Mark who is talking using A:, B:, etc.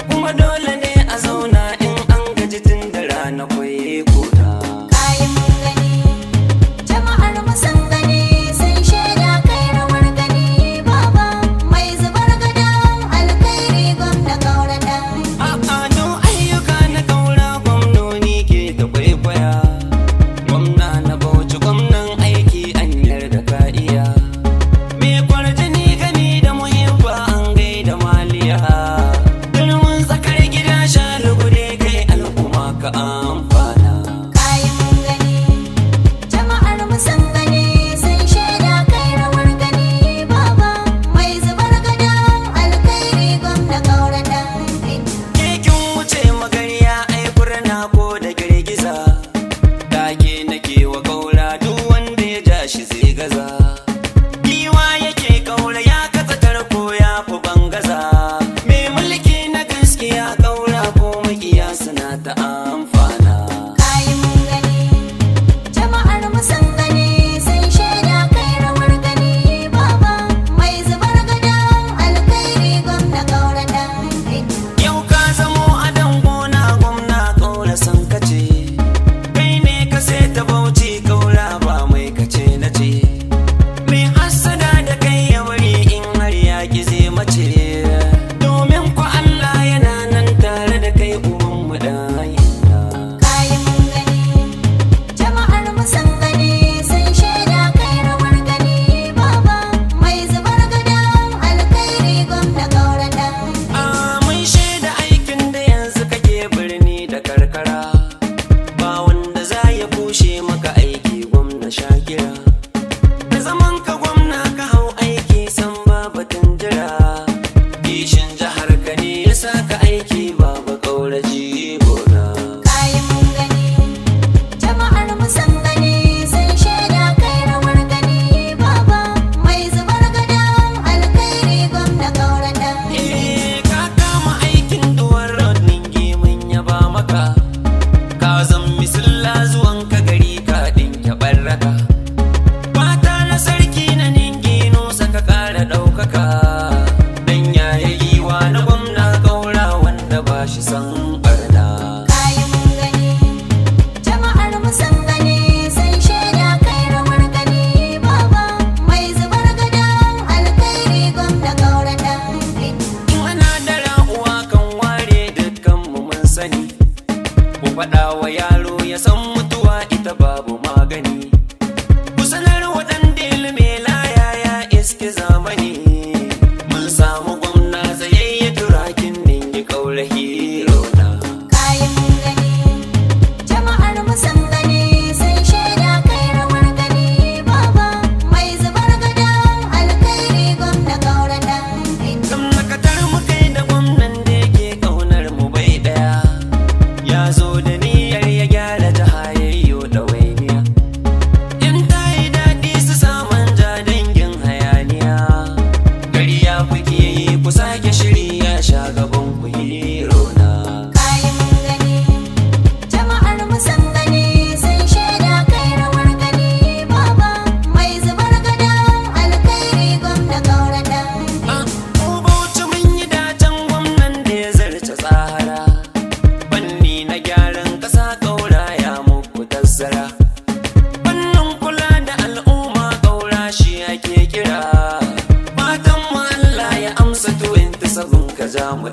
A: kuma dole ne a zauna in an gaji tun da rana kwaye kota. ya kushe maka aiki gwamna Shakira. Da zaman ka gwamna ka hau aiki san ba batun jira. Kishin jihar ka ne ya saka aiki baba Kaura jigona.
B: Kayi mun gani, jama'ar mu sun gani, sun shaida kai rawar gani baba. Mai zubar gadon alkhairi gwamna Kaura dan
A: Ka kama aikin duwar road ningi mun yaba maka. Ka zan misalla zuwan ka gari ka dinke barraka. Fata na sarki na ningi nusa ka kara ɗaukaka. Dan yayi yiwa na gwamna Kaura wanda ba shi san barna.
B: Kayi mun gani, jama'ar mu sun gani, sun shaida kai rawar gani baba. Mai zubar gadon alkhairi gwamna Kaura dan
A: In ana da ra'uwa kan ware dukkanmu mun sani. Ku faɗa wa yaro ya san mutuwa ita babu magani. Ku sanar waɗanda ilimi laya ya iske zamani. Mun samu gwamna tsayayye turakin ningi Kaura hero na.
B: Kayi mun gani, jama'ar mu sun gani, sun shaida kai rawar gani baba. Mai zubar gadon alkhairi gwamna Kaura dan
A: Gamnakatar mu kai da gwamnan da yake ƙaunar mu bai ɗaya. Ya zo da niyyar ya gyara jiha yayyo ɗawainiya. In ta yi daɗi su saman ja dangin hayaniya. Gari ya kuke yi ku sake shiri ya sha gaban ku hero na.
B: Kayi mun gani, jama'ar mu sun gani, sun shaida kai rawar gani baba. Mai zubar gadon alkhairi gwamna Kaura dan
A: Mu Bauchi mun yi dacen gwamnan da ya zarce tsara. Fanni na gyaran ƙasa Kaura ya muku tazzara. Fannin kula da al'umma Kaura shi ake kira. Fatan mu Allah ya amsa 27 ka ja mu